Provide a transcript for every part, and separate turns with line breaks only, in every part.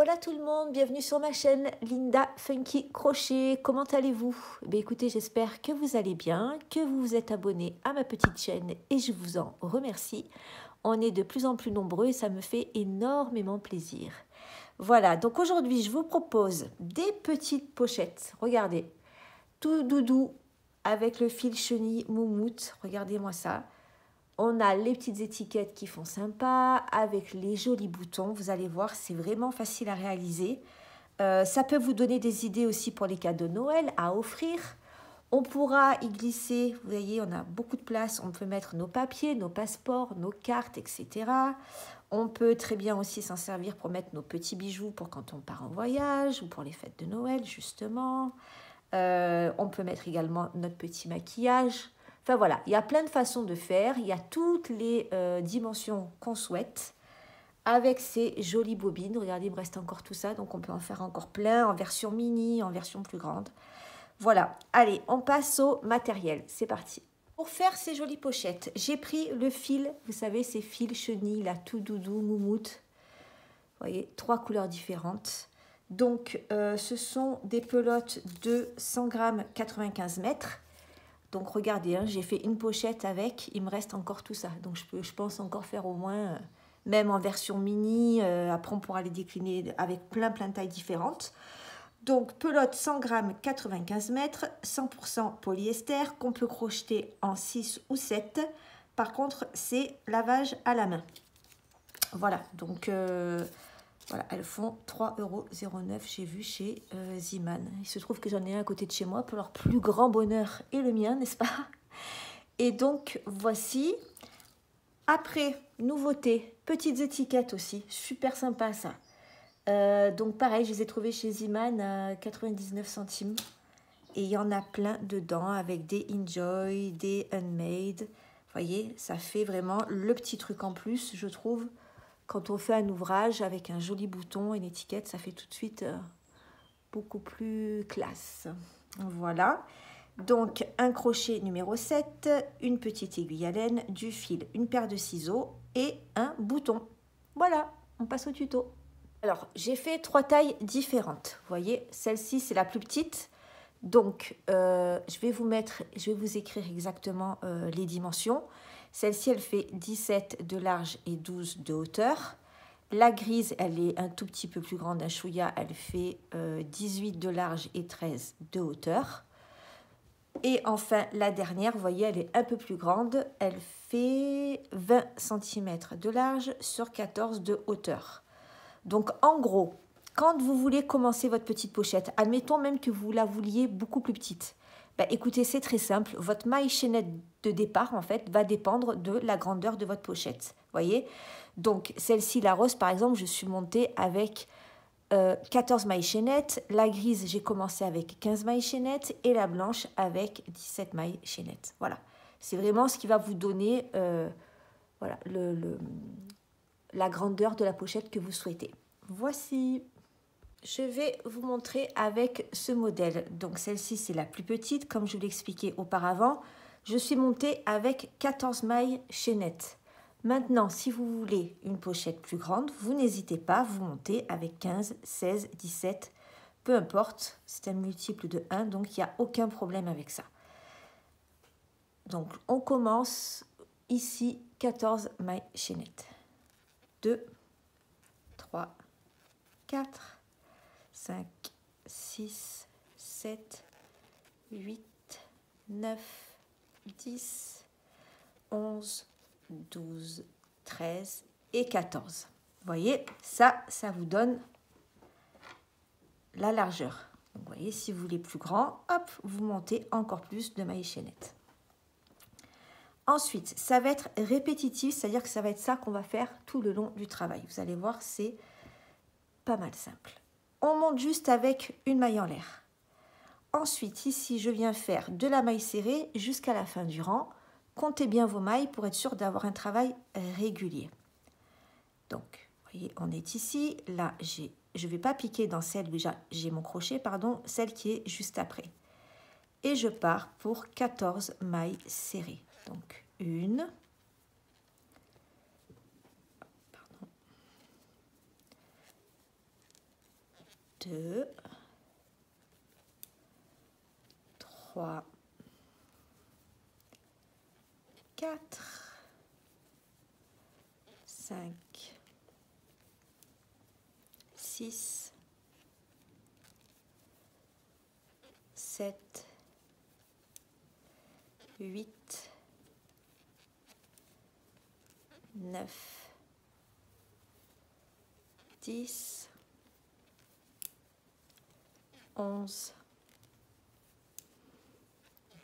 Voilà tout le monde, bienvenue sur ma chaîne Linda Funky Crochet. Comment allez-vous? Écoutez, j'espère que vous allez bien, que vous vous êtes abonné à ma petite chaîne et je vous en remercie. On est de plus en plus nombreux et ça me fait énormément plaisir. Voilà, donc aujourd'hui je vous propose des petites pochettes. Regardez, tout doudou avec le fil chenille moumoute. Regardez-moi ça. On a les petites étiquettes qui font sympa, avec les jolis boutons. Vous allez voir, c'est vraiment facile à réaliser. Ça peut vous donner des idées aussi pour les cadeaux de Noël à offrir. On pourra y glisser, vous voyez, on a beaucoup de place. On peut mettre nos papiers, nos passeports, nos cartes, etc. On peut très bien aussi s'en servir pour mettre nos petits bijoux pour quand on part en voyage ou pour les fêtes de Noël, justement. On peut mettre également notre petit maquillage. Enfin voilà, il y a plein de façons de faire. Il y a toutes les dimensions qu'on souhaite avec ces jolies bobines. Regardez, il me reste encore tout ça, donc on peut en faire encore plein en version mini, en version plus grande. Voilà, allez, on passe au matériel. C'est parti. Pour faire ces jolies pochettes, j'ai pris le fil, vous savez, ces fils chenilles, là, tout doudou, moumoute. Vous voyez, 3 couleurs différentes. Donc, ce sont des pelotes de 100 grammes 95 mètres. Donc, regardez, hein, j'ai fait une pochette avec. Il me reste encore tout ça. Donc, je pense encore faire au moins, même en version mini. Après, on pourra les décliner avec plein de tailles différentes. Donc, pelote 100 grammes 95 mètres, 100% polyester, qu'on peut crocheter en 6 ou 7. Par contre, c'est lavage à la main. Voilà, donc... voilà, elles font 3,09 €, j'ai vu chez Ziman. Il se trouve que j'en ai un à côté de chez moi pour leur plus grand bonheur et le mien, n'est-ce pas? Et donc, voici. Après, nouveauté, petites étiquettes aussi. Super sympa, ça. Donc, pareil, je les ai trouvées chez Ziman à 99 centimes. Et il y en a plein dedans avec des Enjoy, des Unmade. Vous voyez, ça fait vraiment le petit truc en plus, je trouve. Quand on fait un ouvrage avec un joli bouton et une étiquette, ça fait tout de suite beaucoup plus classe. Voilà. Donc, un crochet numéro 7, une petite aiguille à laine, du fil, une paire de ciseaux et un bouton. Voilà, on passe au tuto. Alors, j'ai fait 3 tailles différentes. Vous voyez, celle-ci, c'est la plus petite. Donc, je vais vous écrire exactement les dimensions. Celle-ci, elle fait 17 de large et 12 de hauteur. La grise, elle est un tout petit peu plus grande, un chouïa, elle fait 18 de large et 13 de hauteur. Et enfin, la dernière, vous voyez, elle est un peu plus grande. Elle fait 20 cm de large sur 14 de hauteur. Donc, en gros, quand vous voulez commencer votre petite pochette, admettons même que vous la vouliez beaucoup plus petite. Écoutez, c'est très simple. Votre maille chaînette de départ, en fait, va dépendre de la grandeur de votre pochette. Voyez? Donc, celle-ci, la rose, par exemple, je suis montée avec 14 mailles chaînettes. La grise, j'ai commencé avec 15 mailles chaînettes. Et la blanche avec 17 mailles chaînettes. Voilà. C'est vraiment ce qui va vous donner voilà, la grandeur de la pochette que vous souhaitez. Voici. Je vais vous montrer avec ce modèle. Donc celle-ci, c'est la plus petite, comme je vous l'expliquais auparavant. Je suis montée avec 14 mailles chaînettes. Maintenant, si vous voulez une pochette plus grande, vous n'hésitez pas, vous montez avec 15, 16, 17, peu importe, c'est un multiple de 1, donc il n'y a aucun problème avec ça. Donc on commence ici, 14 mailles chaînettes. 2, 3, 4, 5, 6, 7, 8, 9, 10, 11, 12, 13 et 14. Vous voyez, ça vous donne la largeur. Donc, vous voyez, si vous voulez plus grand, hop, vous montez encore plus de mailles chaînettes. Ensuite, ça va être répétitif, c'est-à-dire que ça va être ça qu'on va faire tout le long du travail. Vous allez voir, c'est pas mal simple. On monte juste avec une maille en l'air. Ensuite, ici, je viens faire de la maille serrée jusqu'à la fin du rang. Comptez bien vos mailles pour être sûr d'avoir un travail régulier. Donc, vous voyez, on est ici. Là, je ne vais pas piquer dans celle où j'ai mon crochet, pardon, celle qui est juste après. Et je pars pour 14 mailles serrées. Donc, 1, 2, 2, 3, 4, 5, 6, 7, 8, 9, 10, 11,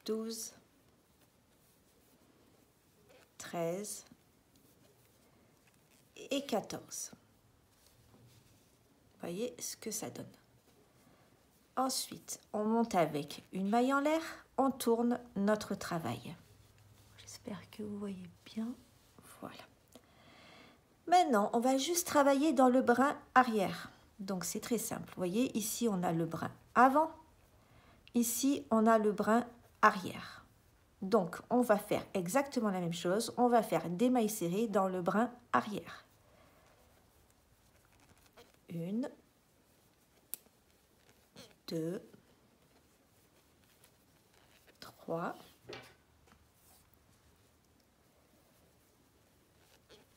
12, 13 et 14. Voyez ce que ça donne. Ensuite, on monte avec une maille en l'air, on tourne notre travail. J'espère que vous voyez bien. Voilà. Maintenant, on va juste travailler dans le brin arrière. Donc, c'est très simple. Vous voyez, ici, on a le brin avant. Ici, on a le brin arrière. Donc, on va faire exactement la même chose. On va faire des mailles serrées dans le brin arrière. 1, 2, 3,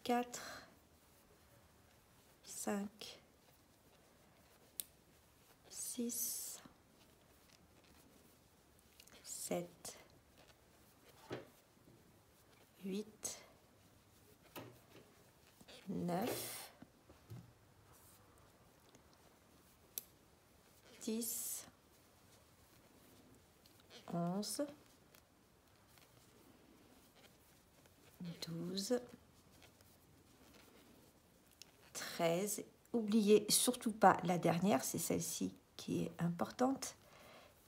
4, 5, 6, 7, 8, 9, 10, 11, 12, 13. Oubliez surtout pas la dernière, c'est celle-ci qui est importante.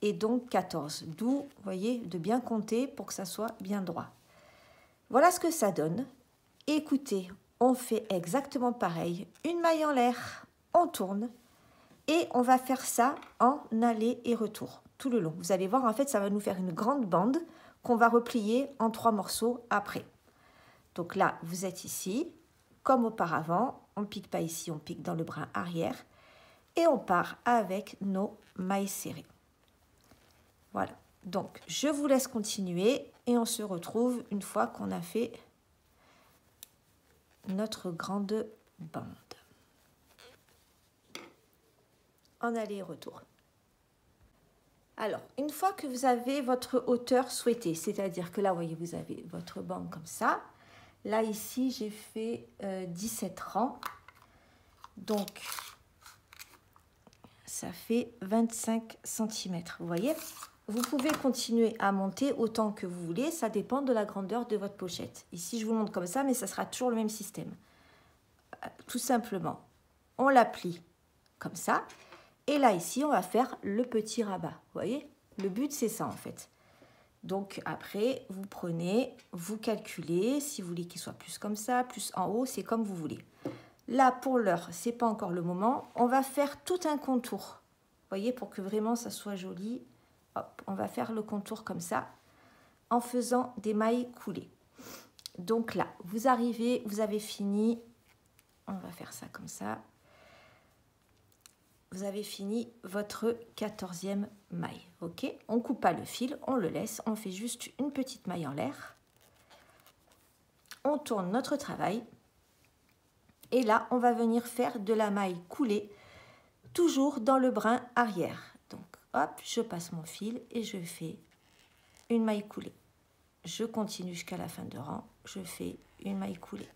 Et donc 14. D'où, vous voyez, de bien compter pour que ça soit bien droit. Voilà ce que ça donne. Écoutez, on fait exactement pareil. Une maille en l'air, on tourne. Et on va faire ça en aller et retour, tout le long. Vous allez voir, en fait, ça va nous faire une grande bande qu'on va replier en 3 morceaux après. Donc là, vous êtes ici, comme auparavant. On ne pique pas ici, on pique dans le brin arrière. Et on part avec nos mailles serrées. Voilà. Donc, je vous laisse continuer et on se retrouve une fois qu'on a fait notre grande bande. En aller et retour. Alors, une fois que vous avez votre hauteur souhaitée, c'est-à-dire que là, vous voyez, vous avez votre bande comme ça. Là, ici, j'ai fait 17 rangs. Donc, ça fait 25 cm. Vous voyez? Vous pouvez continuer à monter autant que vous voulez. Ça dépend de la grandeur de votre pochette. Ici, je vous montre comme ça, mais ça sera toujours le même système. Tout simplement, on la plie comme ça. Et là, ici, on va faire le petit rabat. Vous voyez? Le but, c'est ça, en fait. Donc, après, vous prenez, vous calculez. Si vous voulez qu'il soit plus comme ça, plus en haut, c'est comme vous voulez. Là, pour l'heure, ce n'est pas encore le moment. On va faire tout un contour. Vous voyez? Pour que vraiment, ça soit joli. Hop, on va faire le contour comme ça, en faisant des mailles coulées. Donc là, vous arrivez, vous avez fini. On va faire ça comme ça. Vous avez fini votre 14e maille, ok? On ne coupe pas le fil, on le laisse, on fait juste une petite maille en l'air. On tourne notre travail. Et là, on va venir faire de la maille coulée, toujours dans le brin arrière. Donc, hop, je passe mon fil et je fais une maille coulée. Je continue jusqu'à la fin de rang, je fais une maille coulée.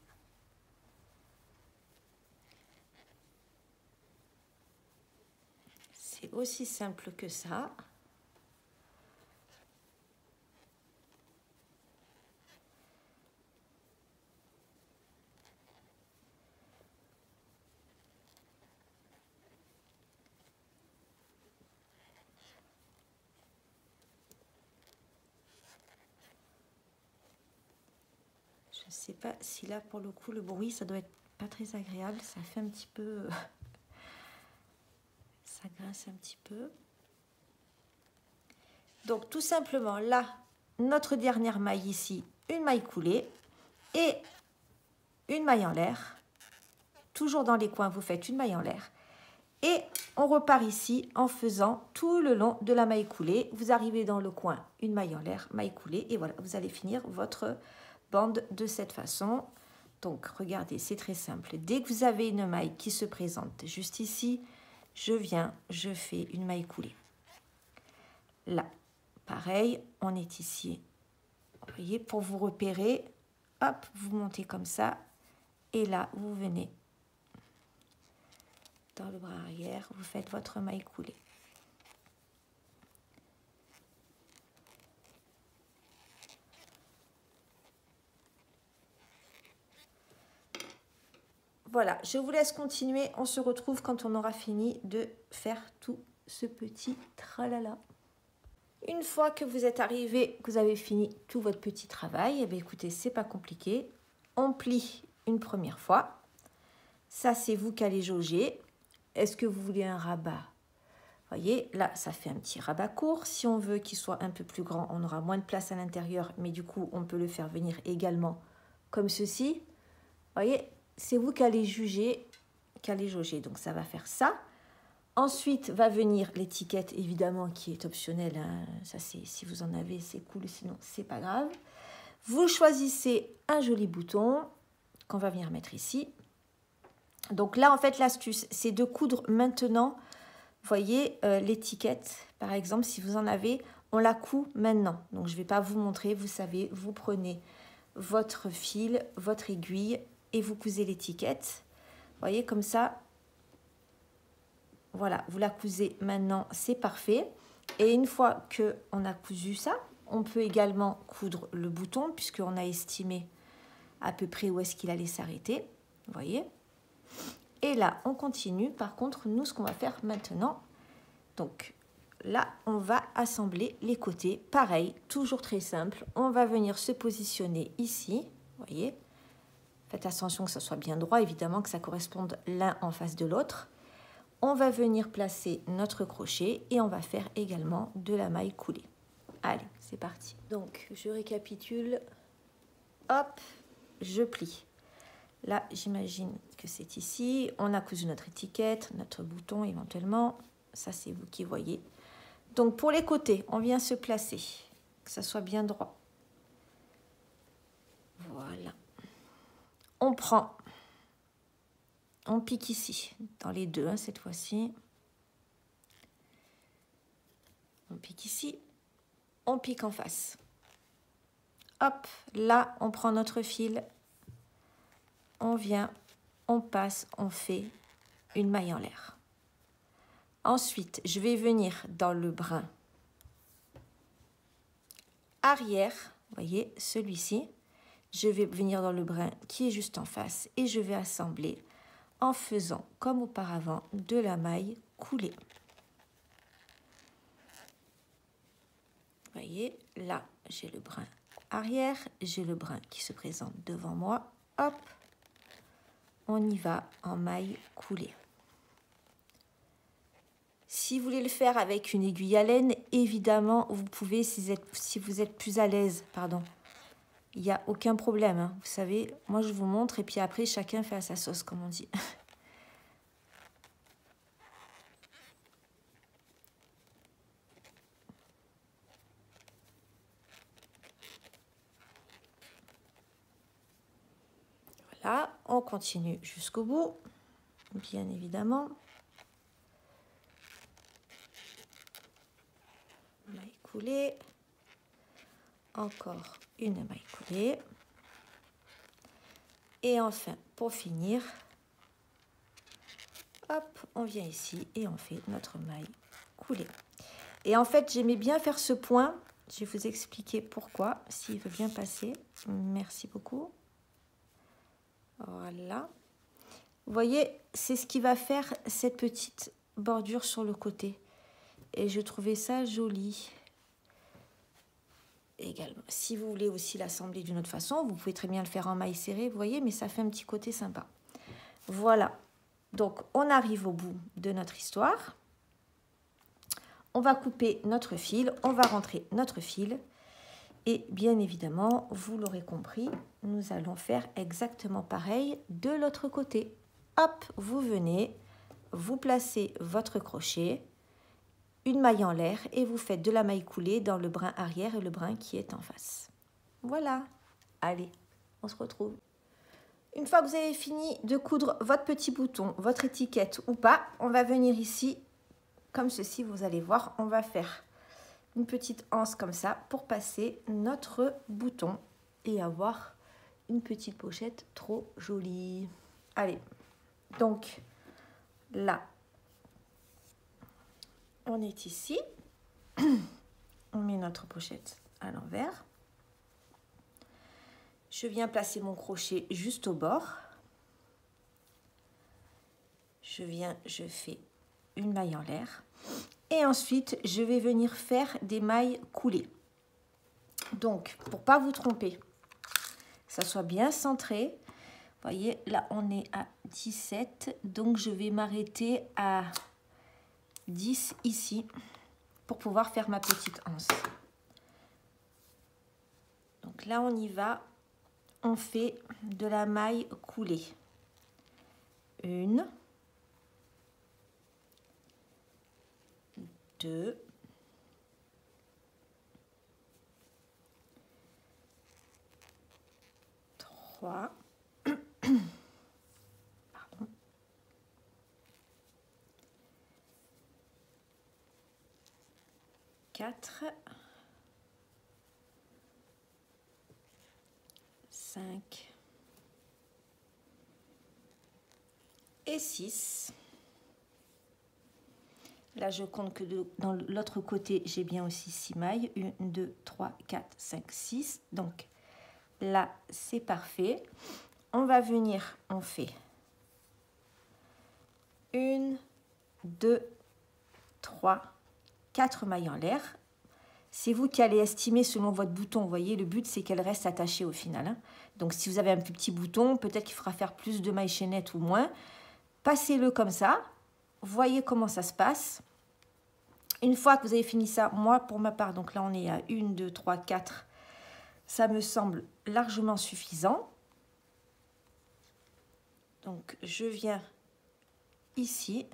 C'est aussi simple que ça. Je ne sais pas si là, pour le coup, le bruit, ça doit être pas très agréable. Ça fait un petit peu... ça grince un petit peu. Donc, tout simplement, là, notre dernière maille ici, une maille coulée et une maille en l'air. Toujours dans les coins, vous faites une maille en l'air. Et on repart ici en faisant tout le long de la maille coulée. Vous arrivez dans le coin, une maille en l'air, maille coulée. Et voilà, vous allez finir votre bande de cette façon. Donc, regardez, c'est très simple. Dès que vous avez une maille qui se présente juste ici, je viens, je fais une maille coulée. Là, pareil, on est ici. Vous voyez, pour vous repérer, hop, vous montez comme ça. Et là, vous venez dans le bras arrière, vous faites votre maille coulée. Voilà, je vous laisse continuer. On se retrouve quand on aura fini de faire tout ce petit tralala. Une fois que vous êtes arrivé, que vous avez fini tout votre petit travail, eh bien, écoutez, c'est pas compliqué. On plie une première fois. Ça, c'est vous qui allez jauger. Est-ce que vous voulez un rabat? Voyez, là, ça fait un petit rabat court. Si on veut qu'il soit un peu plus grand, on aura moins de place à l'intérieur, mais du coup, on peut le faire venir également comme ceci. Voyez, c'est vous qui allez juger, qui allez jauger. Donc, ça va faire ça. Ensuite, va venir l'étiquette, évidemment, qui est optionnelle. Hein. Ça, c'est si vous en avez, c'est cool. Sinon, c'est pas grave. Vous choisissez un joli bouton qu'on va venir mettre ici. Donc là, en fait, l'astuce, c'est de coudre maintenant. Vous voyez, l'étiquette, par exemple, si vous en avez, on la coud maintenant. Donc, je ne vais pas vous montrer. Vous savez, vous prenez votre fil, votre aiguille et vous cousez l'étiquette. Vous voyez, comme ça, voilà, vous la cousez maintenant, c'est parfait. Et une fois qu'on a cousu ça, on peut également coudre le bouton puisqu'on a estimé à peu près où est-ce qu'il allait s'arrêter. Vous voyez? Et là, on continue. Par contre, nous, ce qu'on va faire maintenant, donc là, on va assembler les côtés. Pareil, toujours très simple. On va venir se positionner ici. Vous voyez? Faites attention que ça soit bien droit, évidemment, que ça corresponde l'un en face de l'autre. On va venir placer notre crochet et on va faire également de la maille coulée. Allez, c'est parti. Donc, je récapitule. Hop, je plie. Là, j'imagine que c'est ici. On a cousu notre étiquette, notre bouton éventuellement. Ça, c'est vous qui voyez. Donc, pour les côtés, on vient se placer, que ça soit bien droit. Voilà. On prend, on pique ici, dans les deux, hein, cette fois-ci. On pique ici, on pique en face. Hop, là, on prend notre fil. On vient, on passe, on fait une maille en l'air. Ensuite, je vais venir dans le brin arrière, vous voyez, celui-ci. Je vais venir dans le brin qui est juste en face et je vais assembler en faisant, comme auparavant, de la maille coulée. Vous voyez, là, j'ai le brin arrière, j'ai le brin qui se présente devant moi. Hop, on y va en maille coulée. Si vous voulez le faire avec une aiguille à laine, évidemment, vous pouvez, si vous êtes plus à l'aise, pardon. Il n'y a aucun problème, hein. Vous savez, moi je vous montre et puis après, chacun fait à sa sauce, comme on dit. Voilà, on continue jusqu'au bout, bien évidemment. Maille coulée. Encore une maille coulée. Et enfin, pour finir, hop, on vient ici et on fait notre maille coulée. Et en fait, j'aimais bien faire ce point. Je vais vous expliquer pourquoi, s'il veut bien passer. Merci beaucoup. Voilà. Vous voyez, c'est ce qui va faire cette petite bordure sur le côté. Et je trouvais ça joli. Également, si vous voulez aussi l'assembler d'une autre façon, vous pouvez très bien le faire en maille serrée, vous voyez, mais ça fait un petit côté sympa. Voilà. Donc, on arrive au bout de notre histoire. On va couper notre fil, on va rentrer notre fil. Et bien évidemment, vous l'aurez compris, nous allons faire exactement pareil de l'autre côté. Hop, vous venez, vous placez votre crochet, une maille en l'air et vous faites de la maille coulée dans le brin arrière et le brin qui est en face. Voilà. Allez, on se retrouve. Une fois que vous avez fini de coudre votre petit bouton, votre étiquette ou pas, on va venir ici, comme ceci, vous allez voir, on va faire une petite anse comme ça pour passer notre bouton et avoir une petite pochette trop jolie. Allez, donc là, on est ici, on met notre pochette à l'envers. Je viens placer mon crochet juste au bord. Je fais une maille en l'air. Et ensuite, je vais venir faire des mailles coulées. Donc, pour pas vous tromper, que ça soit bien centré. Vous voyez, là, on est à 17. Donc, je vais m'arrêter à 10 ici pour pouvoir faire ma petite anse. Donc là, on y va. On fait de la maille coulée. 1, 2, 3, pardon, 4, 5 et 6. Là, je compte que dans l'autre côté, j'ai bien aussi 6 mailles. 1, 2, 3, 4, 5, 6. Donc là, c'est parfait. On va venir, on fait 1, 2, 3, 4 mailles en l'air. C'est vous qui allez estimer selon votre bouton. Vous voyez, le but, c'est qu'elle reste attachée au final, hein. Donc, si vous avez un plus petit bouton, peut-être qu'il faudra faire plus de mailles chaînettes ou moins. Passez-le comme ça. Voyez comment ça se passe. Une fois que vous avez fini ça, moi, pour ma part, donc là, on est à 1, 2, 3, 4. Ça me semble largement suffisant. Donc, je viens ici.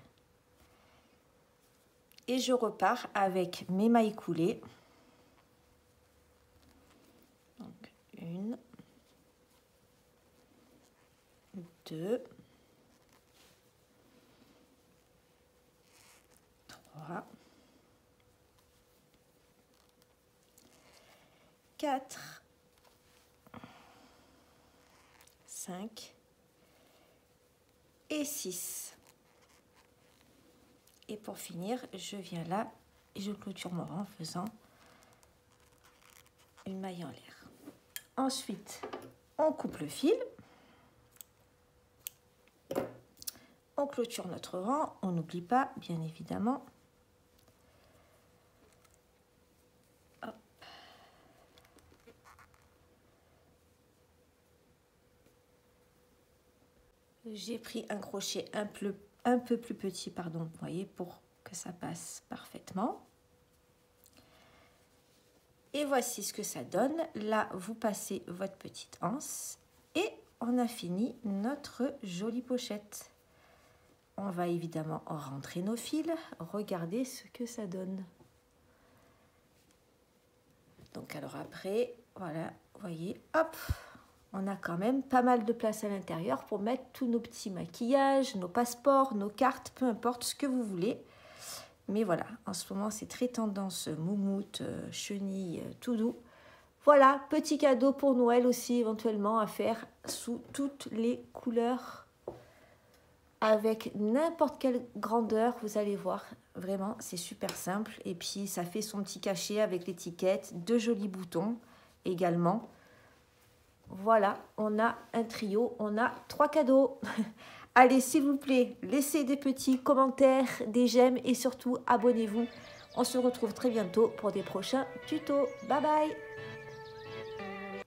Et je repars avec mes mailles coulées. Donc, 1, 2, 3, 4, 5 et 6. Et pour finir, je viens là et je clôture mon rang en faisant une maille en l'air. Ensuite, on coupe le fil. On clôture notre rang. On n'oublie pas, bien évidemment. J'ai pris un crochet un peu plus petit, pardon, vous voyez, pour que ça passe parfaitement. Et voici ce que ça donne. Là, vous passez votre petite anse et on a fini notre jolie pochette. On va évidemment rentrer nos fils. Regardez ce que ça donne. Donc, alors après, voilà, vous voyez, hop, on a quand même pas mal de place à l'intérieur pour mettre tous nos petits maquillages, nos passeports, nos cartes, peu importe ce que vous voulez. Mais voilà, en ce moment, c'est très tendance moumoute, chenille, tout doux. Voilà, petit cadeau pour Noël aussi, éventuellement, à faire sous toutes les couleurs. Avec n'importe quelle grandeur, vous allez voir. Vraiment, c'est super simple. Et puis, ça fait son petit cachet avec l'étiquette. De jolis boutons également. Voilà, on a un trio, on a 3 cadeaux. Allez, s'il vous plaît, laissez des petits commentaires, des j'aime et surtout abonnez-vous. On se retrouve très bientôt pour des prochains tutos. Bye bye!